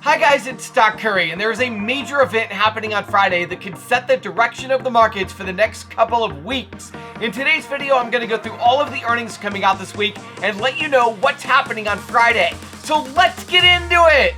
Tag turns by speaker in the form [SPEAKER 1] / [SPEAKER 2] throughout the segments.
[SPEAKER 1] Hi guys, it's Stock Curry, and there is a major event happening on Friday that could set the direction of the markets for the next couple of weeks. In today's video, I'm going to go through all of the earnings coming out this week and let you know what's happening on Friday. So let's get into it!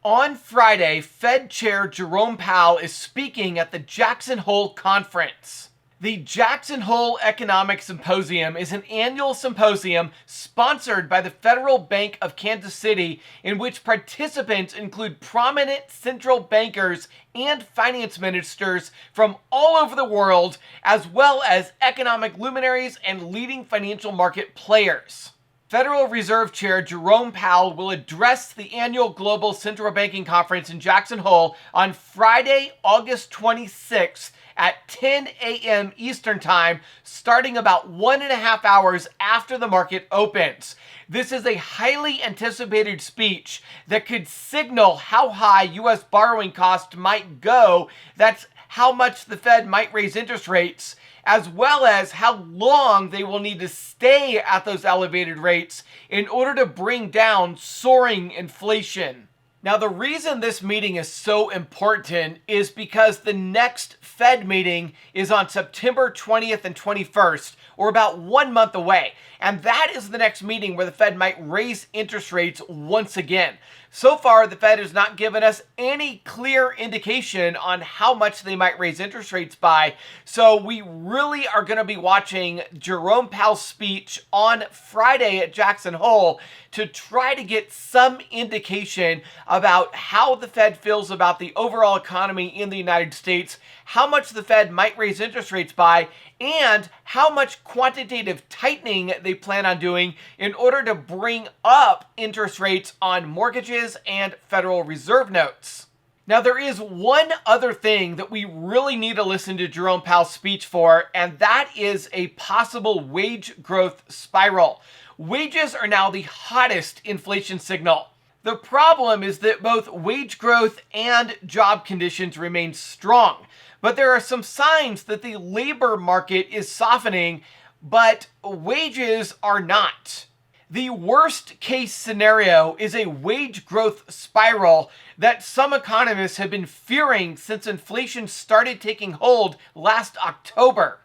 [SPEAKER 1] On Friday, Fed Chair Jerome Powell is speaking at the Jackson Hole Conference. The Jackson Hole Economic Symposium is an annual symposium sponsored by the Federal Bank of Kansas City, in which participants include prominent central bankers and finance ministers from all over the world, as well as economic luminaries and leading financial market players. Federal Reserve Chair Jerome Powell will address the annual Global Central Banking Conference in Jackson Hole on Friday, August 26th at 10 a.m. Eastern Time, starting about 1.5 hours after the market opens. This is a highly anticipated speech that could signal how high U.S. borrowing costs might go. That's how much the Fed might raise interest rates, as well as how long they will need to stay at those elevated rates in order to bring down soaring inflation. Now, the reason this meeting is so important is because the next Fed meeting is on September 20th and 21st, or about 1 month away. And that is the next meeting where the Fed might raise interest rates once again. So far, the Fed has not given us any clear indication on how much they might raise interest rates by. So we really are going to be watching Jerome Powell's speech on Friday at Jackson Hole to try to get some indication about how the Fed feels about the overall economy in the United States, how much the Fed might raise interest rates by, and how much quantitative tightening they plan on doing in order to bring up interest rates on mortgages and Federal Reserve notes. Now, there is one other thing that we really need to listen to Jerome Powell's speech for, and that is a possible wage growth spiral. Wages are now the hottest inflation signal. The problem is that both wage growth and job conditions remain strong. But there are some signs that the labor market is softening, but wages are not. The worst case scenario is a wage growth spiral that some economists have been fearing since inflation started taking hold last October.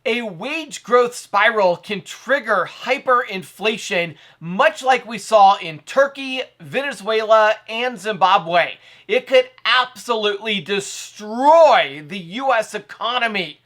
[SPEAKER 1] A wage growth spiral can trigger hyperinflation, much like we saw in Turkey, Venezuela, and Zimbabwe. It could absolutely destroy the U.S. economy.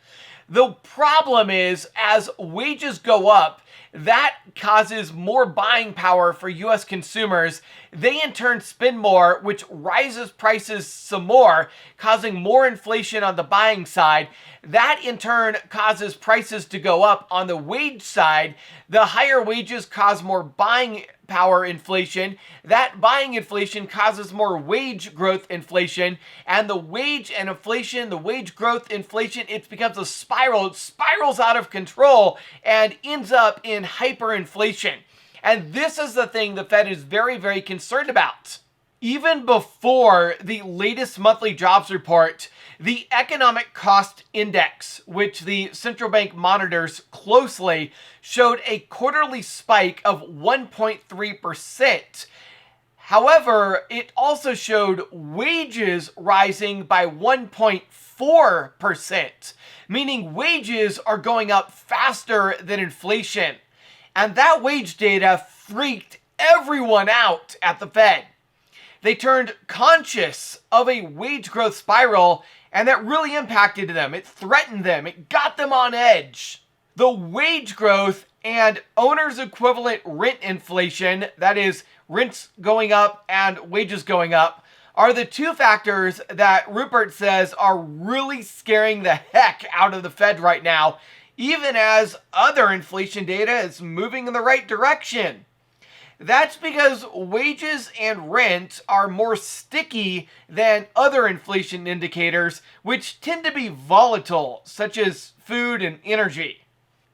[SPEAKER 1] The problem is, as wages go up, that causes more buying power for U.S. consumers. They in turn spend more, which rises prices some more, causing more inflation on the buying side. That in turn causes prices to go up on the wage side. The higher wages cause more buying power inflation. That buying inflation causes more wage growth inflation. And the wage and inflation, the wage growth inflation, it becomes a spiral. It spirals out of control and ends up in hyperinflation. And this is the thing the Fed is very, very concerned about. Even before the latest monthly jobs report, the economic cost index, which the central bank monitors closely, showed a quarterly spike of 1.3%. However, it also showed wages rising by 1.4%, meaning wages are going up faster than inflation. And that wage data freaked everyone out at the Fed. They turned conscious of a wage growth spiral, and that really impacted them. It threatened them. It got them on edge. The wage growth and owner's equivalent rent inflation, that is, rents going up and wages going up, are the two factors that Rupert says are really scaring the heck out of the Fed right now, even as other inflation data is moving in the right direction. That's because wages and rent are more sticky than other inflation indicators, which tend to be volatile, such as food and energy.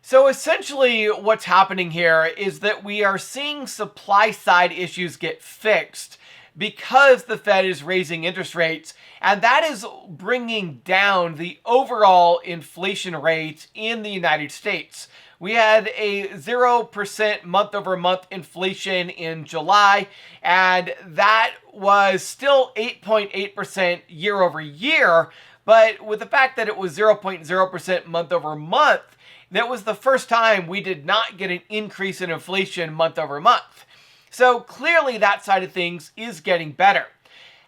[SPEAKER 1] So essentially what's happening here is that we are seeing supply side issues get fixed because the Fed is raising interest rates, and that is bringing down the overall inflation rate in the United States. We had a 0% month-over-month inflation in July, and that was still 8.8% year-over-year, but with the fact that it was 0.0% month-over-month, that was the first time we did not get an increase in inflation month-over-month. So clearly that side of things is getting better.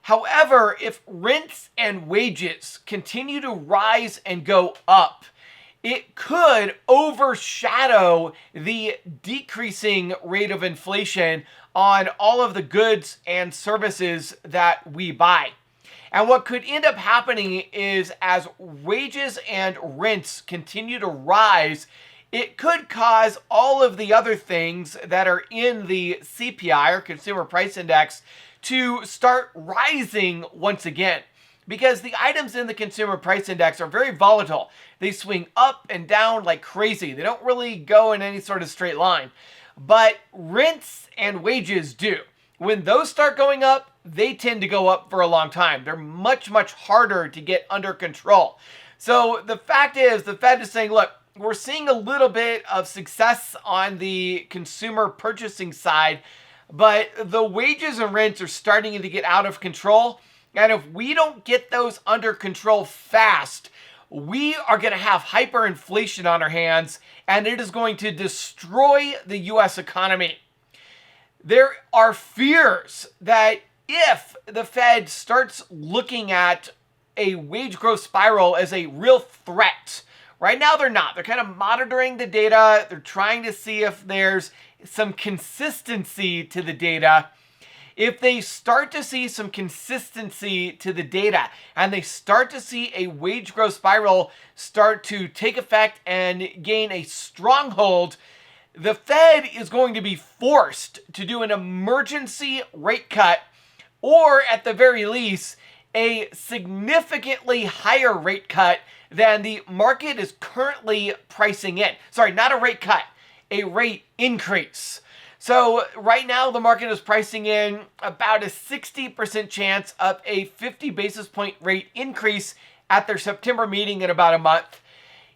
[SPEAKER 1] However, if rents and wages continue to rise and go up, it could overshadow the decreasing rate of inflation on all of the goods and services that we buy. And what could end up happening is as wages and rents continue to rise, it could cause all of the other things that are in the CPI, or Consumer Price Index, to start rising once again. Because the items in the Consumer Price Index are very volatile. They swing up and down like crazy. They don't really go in any sort of straight line. But rents and wages do. When those start going up, they tend to go up for a long time. They're much, much harder to get under control. So the fact is, the Fed is saying, look, we're seeing a little bit of success on the consumer purchasing side, but the wages and rents are starting to get out of control. And if we don't get those under control fast, we are going to have hyperinflation on our hands, and it is going to destroy the U.S. economy. There are fears that if the Fed starts looking at a wage growth spiral as a real threat, right now they're not. They're kind of monitoring the data. They're trying to see if there's some consistency to the data. If they start to see some consistency to the data and they start to see a wage growth spiral start to take effect and gain a stronghold, the Fed is going to be forced to do an emergency rate cut, or at the very least, a significantly higher rate cut than the market is currently pricing in. Sorry, not a rate cut, a rate increase. So right now the market is pricing in about a 60% chance of a 50 basis point rate increase at their September meeting in about a month.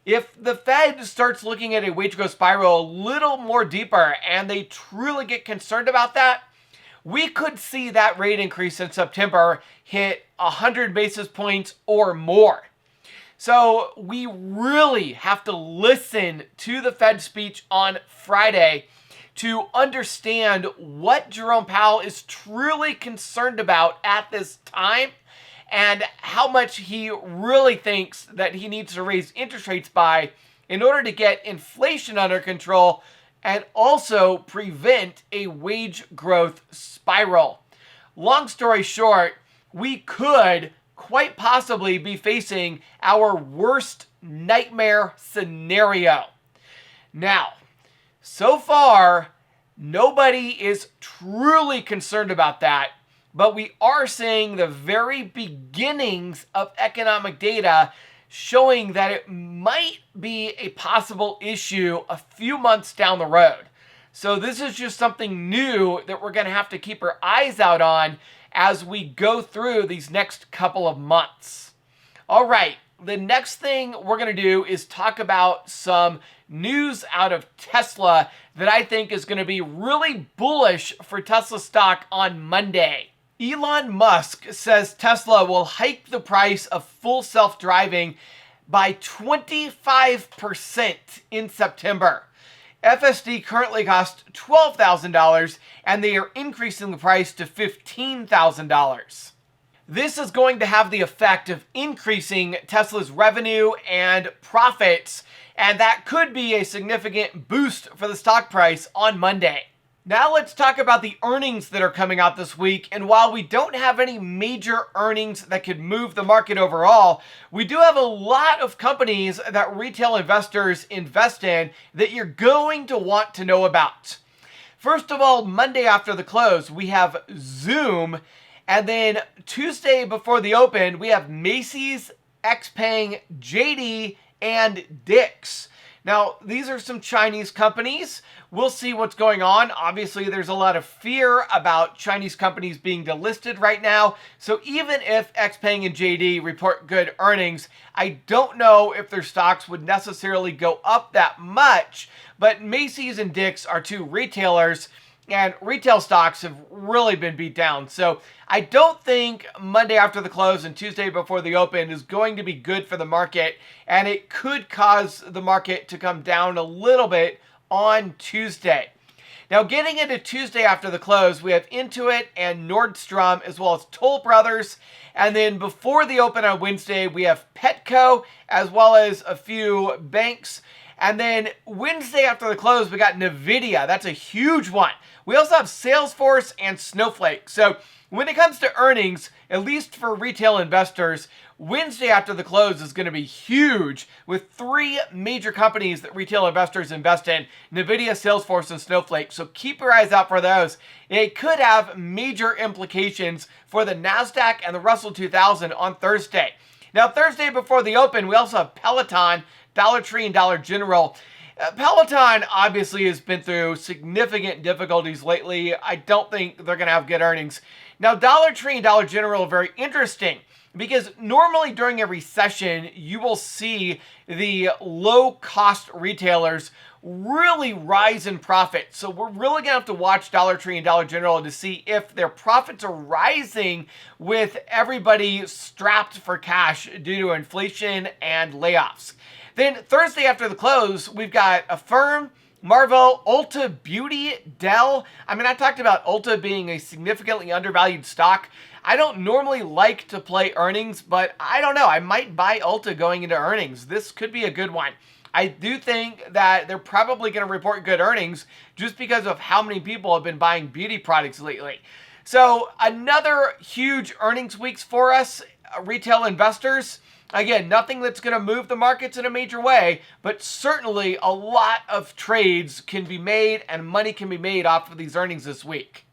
[SPEAKER 1] If the Fed starts looking at a wage growth spiral a little more deeper and they truly get concerned about that, we could see that rate increase in September hit 100 basis points or more. So we really have to listen to the Fed speech on Friday to understand what Jerome Powell is truly concerned about at this time and how much he really thinks that he needs to raise interest rates by in order to get inflation under control and also prevent a wage growth spiral. Long story short, we could quite possibly be facing our worst nightmare scenario. Now, so far, nobody is truly concerned about that, but we are seeing the very beginnings of economic data showing that it might be a possible issue a few months down the road. So this is just something new that we're going to have to keep our eyes out on as we go through these next couple of months. All right, the next thing we're going to do is talk about some news out of Tesla that I think is going to be really bullish for Tesla stock on Monday. Elon Musk says Tesla will hike the price of full self-driving by 25% in September. FSD currently costs $12,000 and they are increasing the price to $15,000. This is going to have the effect of increasing Tesla's revenue and profits, and that could be a significant boost for the stock price on Monday. Now let's talk about the earnings that are coming out this week. And while we don't have any major earnings that could move the market overall, we do have a lot of companies that retail investors invest in that you're going to want to know about. First of all, Monday after the close, we have Zoom. And then Tuesday before the open, we have Macy's, XPeng, JD, and Dick's. Now, these are some Chinese companies. We'll see what's going on. Obviously, there's a lot of fear about Chinese companies being delisted right now. So even if XPeng and JD report good earnings, I don't know if their stocks would necessarily go up that much. But Macy's and Dick's are two retailers, and retail stocks have really been beat down. So I don't think Monday after the close and Tuesday before the open is going to be good for the market, and it could cause the market to come down a little bit on Tuesday. Now, getting into Tuesday after the close, we have Intuit and Nordstrom, as well as Toll Brothers. And then before the open on Wednesday, we have Petco, as well as a few banks. And then Wednesday after the close, we got NVIDIA. That's a huge one. We also have Salesforce and Snowflake. So when it comes to earnings, at least for retail investors, Wednesday after the close is going to be huge with three major companies that retail investors invest in: NVIDIA, Salesforce, and Snowflake. So keep your eyes out for those. It could have major implications for the NASDAQ and the Russell 2000 on Thursday. Now, Thursday before the open, we also have Peloton, Dollar Tree, and Dollar General. Peloton obviously has been through significant difficulties lately. I don't think they're going to have good earnings. Now, Dollar Tree and Dollar General are very interesting because normally during a recession, you will see the low-cost retailers really rise in profit. So we're really going to have to watch Dollar Tree and Dollar General to see if their profits are rising with everybody strapped for cash due to inflation and layoffs. Then Thursday after the close, we've got Affirm, Marvel, Ulta Beauty, Dell. I mean, I talked about Ulta being a significantly undervalued stock. I don't normally like to play earnings, but I don't know. I might buy Ulta going into earnings. This could be a good one. I do think that they're probably going to report good earnings just because of how many people have been buying beauty products lately. So another huge earnings weeks for us, retail investors. Again, nothing that's going to move the markets in a major way, but certainly a lot of trades can be made and money can be made off of these earnings this week.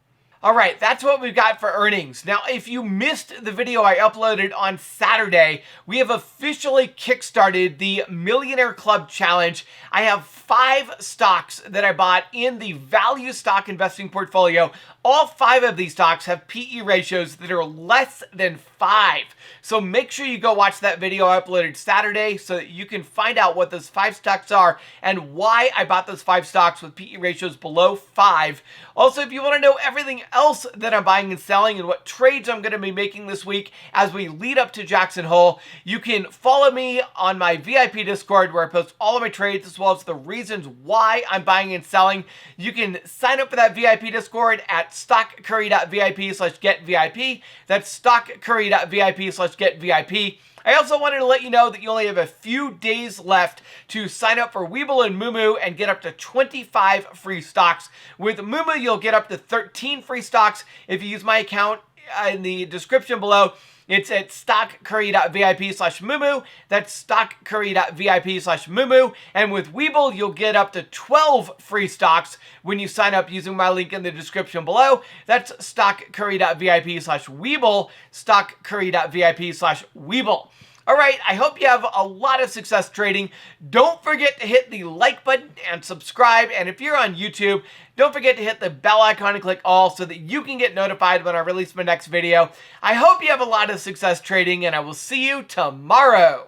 [SPEAKER 1] All right, that's what we've got for earnings. Now, if you missed the video I uploaded on Saturday, we have officially kickstarted the Millionaire Club Challenge. I have 5 stocks that I bought in the value stock investing portfolio. All 5 of these stocks have PE ratios that are less than 5. So make sure you go watch that video I uploaded Saturday so that you can find out what those 5 stocks are and why I bought those 5 stocks with PE ratios below 5. Also, if you want to know everything else that I'm buying and selling and what trades I'm going to be making this week as we lead up to Jackson Hole, you can follow me on my VIP Discord where I post all of my trades as well as the reasons why I'm buying and selling. You can sign up for that VIP Discord at stockcurry.vip/getvip. That's stockcurry.vip/getvip. I also wanted to let you know that you only have a few days left to sign up for Webull and Moomoo and get up to 25 free stocks. With Moomoo, you'll get up to 13 free stocks if you use my account in the description below. It's at stockcurry.vip/Moomoo. That's stockcurry.vip/Moomoo. And with Webull, you'll get up to 12 free stocks when you sign up using my link in the description below. That's stockcurry.vip/Webull, stockcurry.vip/Webull. All right, I hope you have a lot of success trading. Don't forget to hit the like button and subscribe. And if you're on YouTube, don't forget to hit the bell icon and click all so that you can get notified when I release my next video. I hope you have a lot of success trading, and I will see you tomorrow.